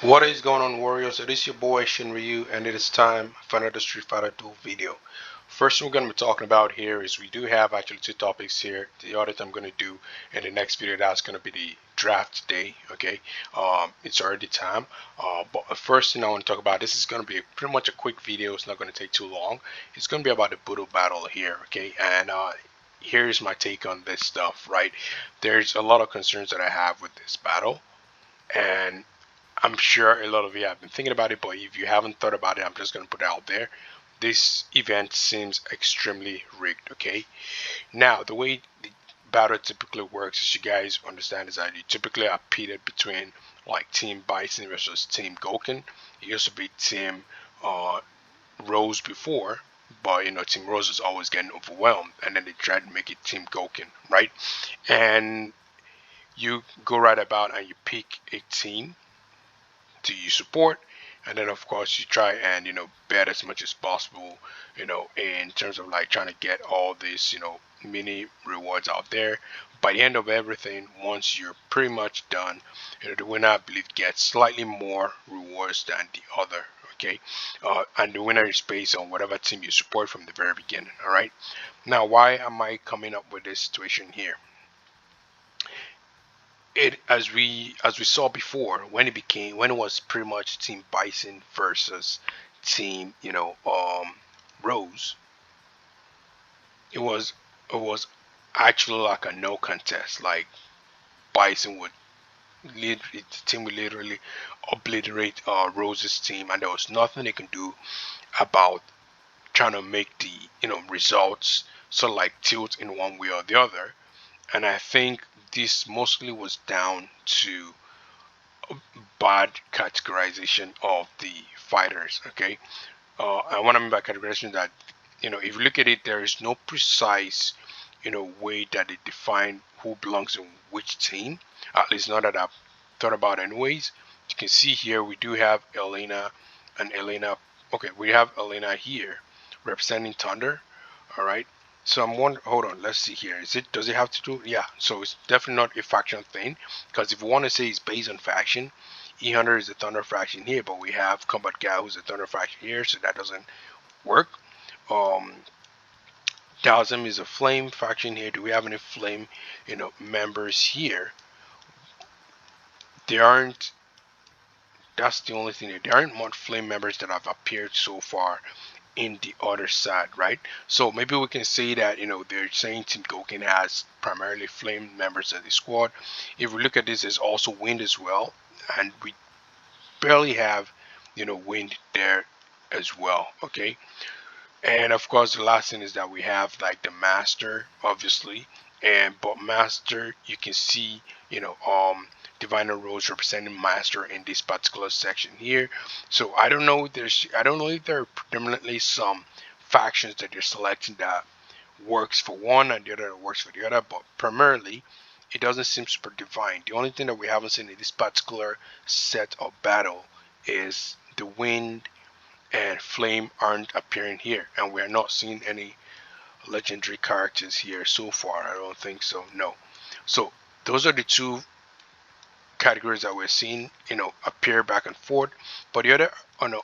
What is going on, Warriors? It is your boy Shinryu, and it is time for another Street Fighter Duel video. First, we're going to be talking about here is we do have actually two topics here. The other thing I'm going to do in the next video, that's going to be the draft day. Okay, it's already time. But the first thing I want to talk about, this is going to be pretty much a quick video. It's not going to take too long. It's going to be about the Budo battle here. Okay, and here's my take on this stuff. Right, there's a lot of concerns that I have with this battle, and I'm sure a lot of you have been thinking about it, but if you haven't thought about it, I'm just going to put it out there. This event seems extremely rigged, okay? Now, the way the battle typically works, as you guys understand, is that you typically are pitted between like Team Bison versus Team Goken. It used to be Team uh, Rose before, but Team Rose is always getting overwhelmed, and then they tried to make it Team Goken, right? And you go right about and you pick a team to you support, and then of course you try and bet as much as possible, in terms of like trying to get all these mini rewards out there. By the end of everything, once you're pretty much done, the winner, I believe, gets slightly more rewards than the other. Okay, and the winner is based on whatever team you support from the very beginning. All right, now why am I coming up with this situation here? It, as we saw before, when it was pretty much Team Bison versus Team Rose, it was actually like a no contest. Like Bison would lead the team would literally obliterate Rose's team, and there was nothing they can do about trying to make the results sort of like tilt in one way or the other. And I think this mostly was down to bad categorization of the fighters. Okay, and what I mean by categorization is that if you look at it, there is no precise way that they define who belongs in which team. At least not that I've thought about, anyways. You can see here we do have Elena and Elena. Okay, we have Elena here representing Thunder. All right. So I'm wondering. Hold on. Let's see here. Is it? Does it have to do? Yeah. So it's definitely not a faction thing. Because if we want to say it's based on faction, E100 is a Thunder faction here, but we have Combat Gal who's a Thunder faction here, so that doesn't work. Um, Dazzum is a Flame faction here. Do we have any Flame, members here? There aren't. That's the only thing. There aren't much Flame members that have appeared so far in the other side, right? So maybe we can say that they're saying Team Goken has primarily Flame members of the squad. If we look at this, there's also Wind as well, and we barely have Wind there as well. Okay, and of course the last thing is that we have like the Master, obviously, and but Master, you can see Diviner Rose representing Master in this particular section here. So I don't know if there are predominantly some factions that you're selecting that works for one and the other that works for the other, but primarily it doesn't seem super divine. The only thing that we haven't seen in this particular set of battle is the Wind and Flame aren't appearing here, and we are not seeing any legendary characters here so far. I don't think so. No. So those are the two categories that we're seeing, appear back and forth. But the other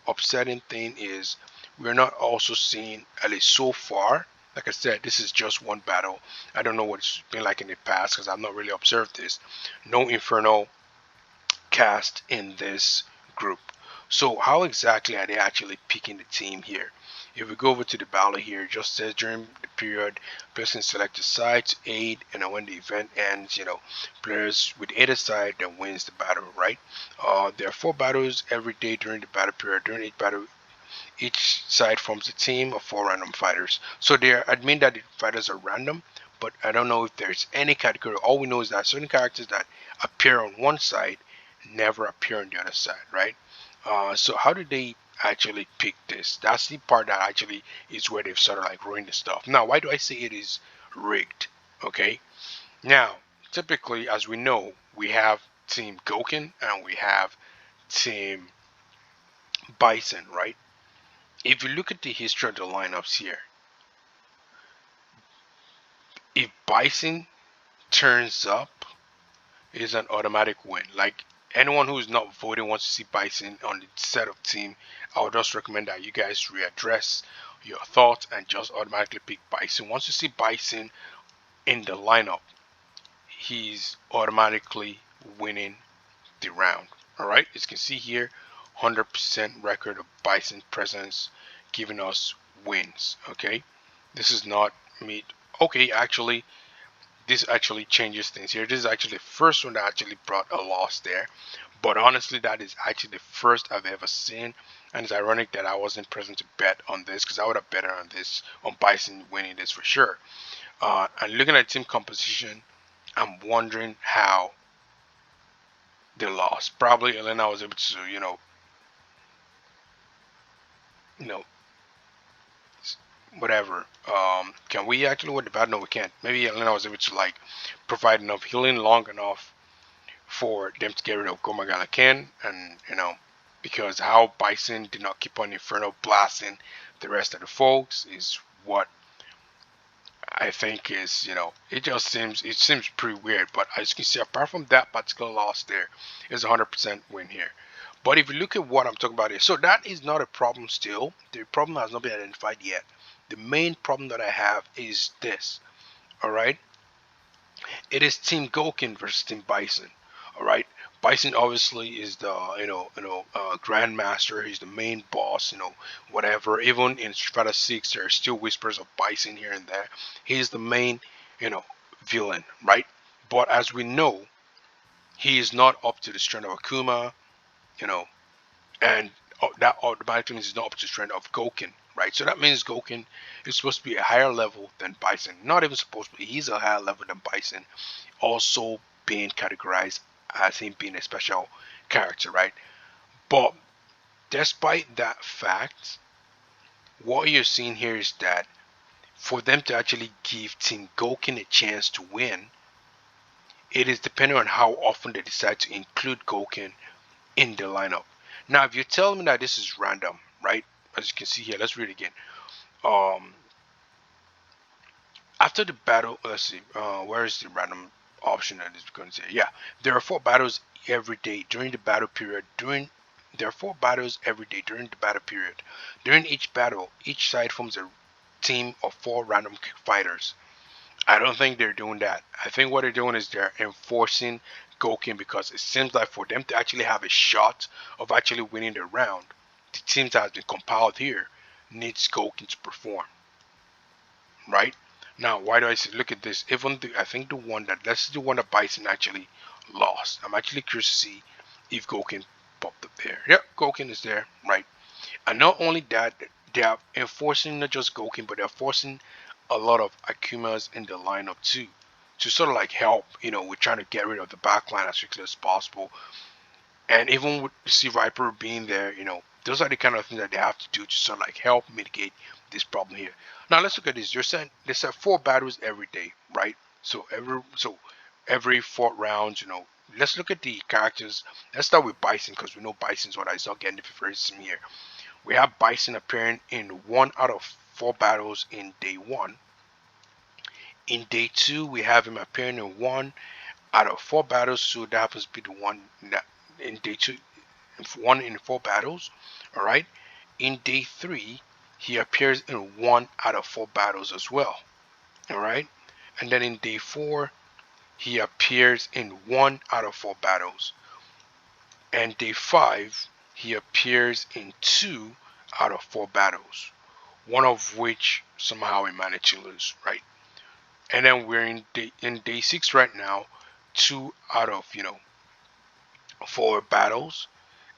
upsetting thing is we're not also seeing, at least so far. Like I said, this is just one battle. I don't know what it's been like in the past because I've not really observed this. No Inferno cast in this group. So how exactly are they actually picking the team here? If we go over to the ballot here, it just says during the period, person select a side to aid, and when the event ends, players with either side then wins the battle, right? There are 4 battles every day during the battle period. During each battle, each side forms a team of 4 random fighters. So they admit that the fighters are random, but I don't know if there's any category. All we know is that certain characters that appear on one side never appear on the other side, right? So how do they actually pick this? That's the part that actually is where they've sort of like ruined the stuff. Now, why do I say it is rigged? Okay. Now, typically, as we know, we have Team Goken and we have Team Bison, right? If you look at the history of the lineups here, if Bison turns up, it's an automatic win. Like Anyone who is not voting wants to see Bison on the set of team, I would just recommend that you guys readdress your thoughts and just automatically pick Bison. Once you see Bison in the lineup, he's automatically winning the round. All right, as you can see here, 100% record of Bison presence giving us wins. Okay, this is not me. Okay, actually, this actually changes things here. This is actually the first one that actually brought a loss there. But honestly, that is actually the first I've ever seen. And it's ironic that I wasn't present to bet on this because I would have bet on this, on Bison winning this for sure. And looking at team composition, I'm wondering how they lost. Probably Elena was able to, you know, whatever. Can we actually win the battle? No, we can't. Maybe Elena was able to like provide enough healing long enough for them to get rid of Gomagalakan, and because how Bison did not keep on Inferno blasting the rest of the folks is what I think is, it seems pretty weird. But as you can see, apart from that particular loss, there is 100% win here. But if you look at what I'm talking about here, so that is not a problem still. The problem has not been identified yet. The main problem that I have is this. All right, it is Team Gokin versus Team Bison. All right, Bison obviously is the Grandmaster. He's the main boss. Whatever. Even in Street Fighter 6, there are still whispers of Bison here and there. He's the main you know villain, right? But as we know, he is not up to the strength of Akuma. You know, and that automatically means he's not up to the strength of Gokin, right? So that means Gokin is supposed to be a higher level than Bison. Not even supposed to be. He's a higher level than Bison, also being categorized as him being a special character, right? But despite that fact, what you're seeing here is that for them to actually give Team Gokin a chance to win, it is depending on how often they decide to include Gokin in the lineup. Now, if you tell me that this is random, right? As you can see here, let's read it again. Um, After the battle, let's see, where is the random option that is going to say? Yeah, there are four battles every day during the battle period. There are four battles every day during the battle period. During each battle, each side forms a team of four random fighters. I don't think they're doing that. I think what they're doing is they're enforcing Gokin because it seems like for them to actually have a shot of actually winning the round, the teams that has been compiled here needs Gokin to perform, right? Now, why do I say look at this? I think the one that that's the one that Bison actually lost. I'm actually curious to see if Gokin popped up there. Yep, Gokin is there, right? And not only that, they are enforcing not just Gokin, but they're forcing a lot of Akumas in the lineup too, to sort of like help. We're trying to get rid of the backline as quickly as possible. And even with C Viper being there, those are the kind of things that they have to do to sort of like help mitigate this problem here. Now let's look at this. You're saying they said four battles every day, right? So every four rounds, let's look at the characters. Let's start with Bison because we know Bison's one that's not getting the favoritism here. We have Bison appearing in one out of four battles in day one. In day two, we have him appearing in one out of four battles, so that happens to be the one that in day two, one in four battles. All right. In day three, he appears in one out of four battles as well. All right. And then in day four, he appears in one out of four battles. And day five, he appears in two out of four battles, one of which somehow he managed to lose, right? And then we're in day six right now, two out of four battles,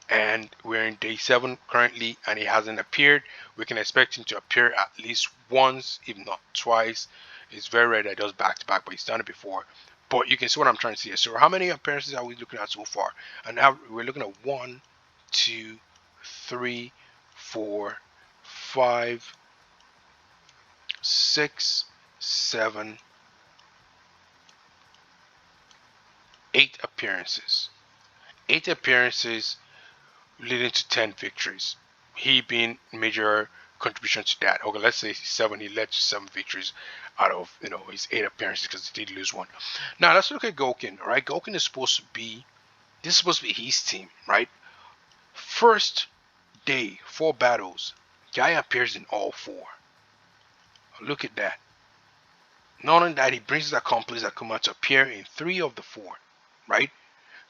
and we're in day seven currently, and he hasn't appeared. We can expect him to appear at least once, if not twice. It's very rare that he does back to back, but he's done it before. But you can see what I'm trying to say. So how many appearances are we looking at so far? And now we're looking at one, two, three, four, five, six, seven, 8 appearances. 8 appearances leading to 10 victories. He being major contribution to that. Okay, let's say seven. He led to 7 victories out of his 8 appearances because he did lose one. Now let's look at Gokin. All right, Gokin is supposed to be This is supposed to be his team, right? First day, 4 battles. Guy appears in all four. Look at that. Not only that, he brings his accomplice Akuma to appear in three of the four, right?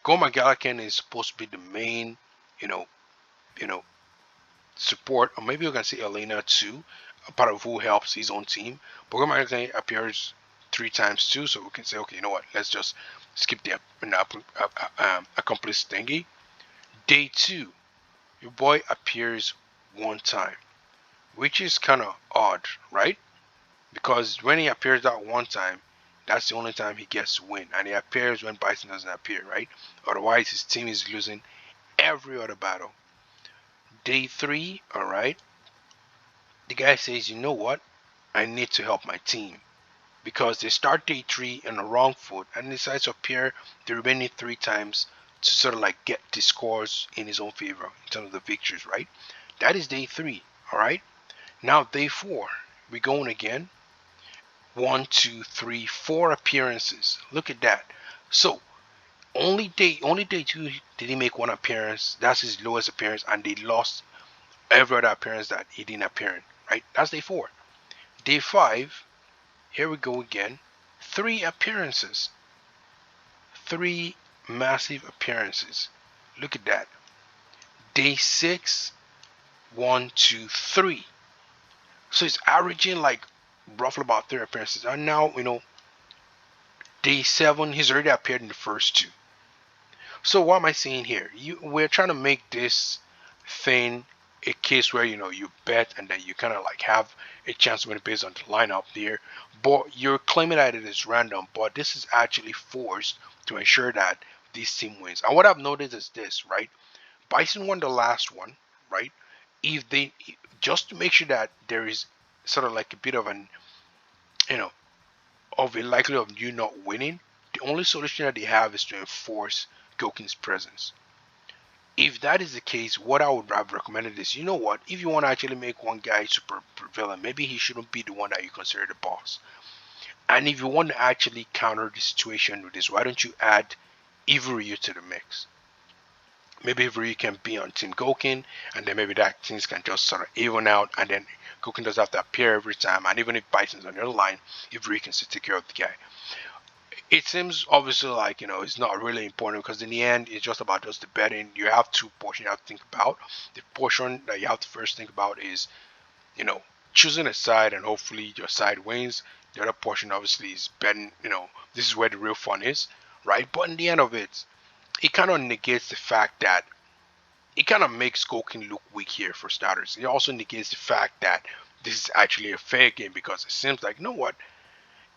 Goma Galakan is supposed to be the main, you know, you know, support, or maybe you can say Elena too, a part of who helps his own team. But Goma Galakan appears 3 times too, so we can say, okay, you know what? Let's just skip the accomplice thingy. Day two, your boy appears 1 time, which is kind of odd, right? Because when he appears that 1 time, that's the only time he gets to win, and he appears when Bison doesn't appear, right? Otherwise, his team is losing every other battle. Day three, all right, the guy says, you know what? I need to help my team because they start day three on the wrong foot and decides to appear the remaining 3 times to sort of like get the scores in his own favor in terms of the victories, right? That is day three, all right. Now day four, we're going again. One, two, three, 4 appearances. Look at that. So only day two did he make one appearance. That's his lowest appearance, and they lost every other appearance that he didn't appear in. Right? That's day four. Day five, here we go again. 3 appearances. 3 massive appearances. Look at that. Day six, one, two, three. So he's averaging like roughly about 3 appearances. And now, day seven, he's already appeared in the first two. So what am I saying here? We're trying to make this thing a case where you bet and then you kind of like have a chance to win based on the lineup there, but you're claiming that it is random. But this is actually forced to ensure that this team wins. And what I've noticed is this, right? Bison won the last one, right? If they just to make sure that there is sort of like a bit of an you know of a likelihood of you not winning, the only solution that they have is to enforce Gokin's presence. If that is the case, what I would have recommended is, you know what, if you want to actually make one guy super villain, maybe he shouldn't be the one that you consider the boss. And if you want to actually counter the situation with this, why don't you add Ivory to the mix? Maybe Ivory can be on Team Gokin, and then maybe that things can just sort of even out, and then Gokin doesn't have to appear every time, and even if Bison's on the other line, Ivory can still take care of the guy. It seems obviously like it's not really important because in the end it's just about just the betting. You have two portions you have to think about. The portion that you have to first think about is you know choosing a side and hopefully your side wins. The other portion obviously is betting. This is where the real fun is, right? But in the end of it, it kind of negates the fact that it kind of makes Gokin look weak here for starters. It also negates the fact that this is actually a fair game because it seems like, you know what,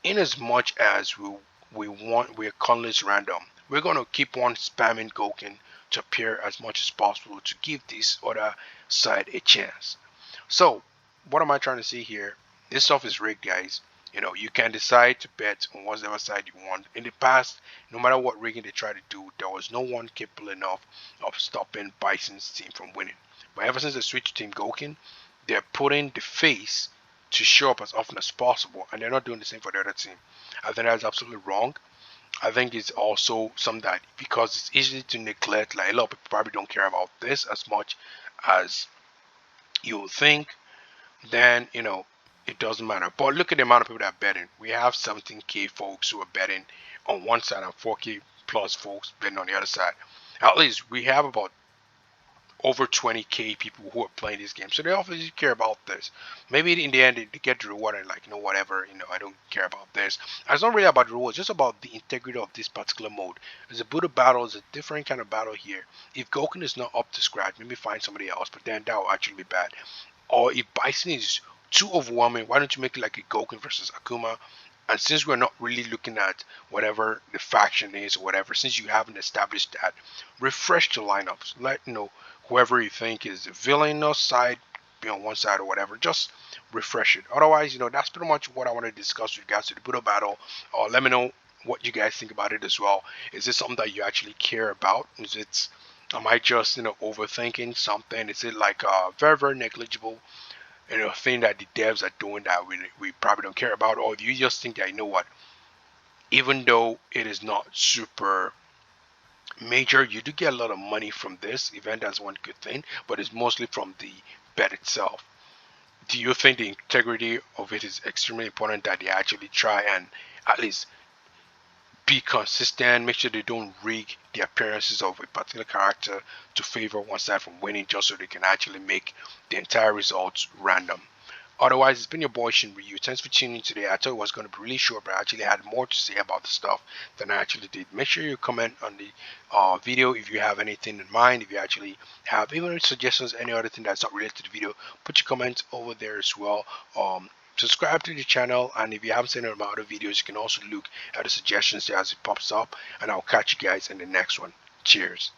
in as much as we're calling random, we're gonna keep on spamming Gokin to appear as much as possible to give this other side a chance. So, what am I trying to say here? This stuff is rigged, guys. You can decide to bet on whatever side you want. In the past, no matter what rigging they tried to do, there was no one capable enough of stopping Bison's team from winning. But ever since they switched to Team Gokin, they're putting the face to show up as often as possible, and they're not doing the same for the other team. I think that's absolutely wrong. I think it's also something that because it's easy to neglect, like a lot of people probably don't care about this as much as you would think, then it doesn't matter. But look at the amount of people that are betting. We have 17K folks who are betting on one side and 4K plus folks betting on the other side. At least we have about over 20K people who are playing this game. So they obviously care about this. Maybe in the end they get the reward and like, whatever, I don't care about this. And it's not really about the rewards, it's just about the integrity of this particular mode. As a Budo battle is a different kind of battle here. If Goken is not up to scratch, maybe find somebody else, but then that will actually be bad. Or if Bison is too overwhelming, why don't you make it like a Goken versus Akuma? And since we're not really looking at whatever the faction is or whatever, since you haven't established that, refresh the lineups. Let whoever you think is the villainous side be on one side or whatever. Just refresh it. Otherwise, that's pretty much what I want to discuss with regards to the Budo battle. Let me know what you guys think about it as well. Is this something that you actually care about? Am I just overthinking something? Is it like very very negligible thing that the devs are doing that we probably don't care about, or do you just think that, what, even though it is not super major, you do get a lot of money from this event. That's one good thing, but it's mostly from the bet itself. Do you think the integrity of it is extremely important, that they actually try and at least be consistent, make sure they don't rig the appearances of a particular character to favor one side from winning, just so they can actually make the entire results random? Otherwise, it's been your boy Shin Ryu. Thanks for tuning in today. I thought it was going to be really short, but I actually had more to say about the stuff than I actually did. Make sure you comment on the video if you have anything in mind. If you actually have even suggestions, any other thing that's not related to the video, put your comments over there as well. Subscribe to the channel, and if you haven't seen any of my other videos, you can also look at the suggestions there as it pops up. And I'll catch you guys in the next one. Cheers.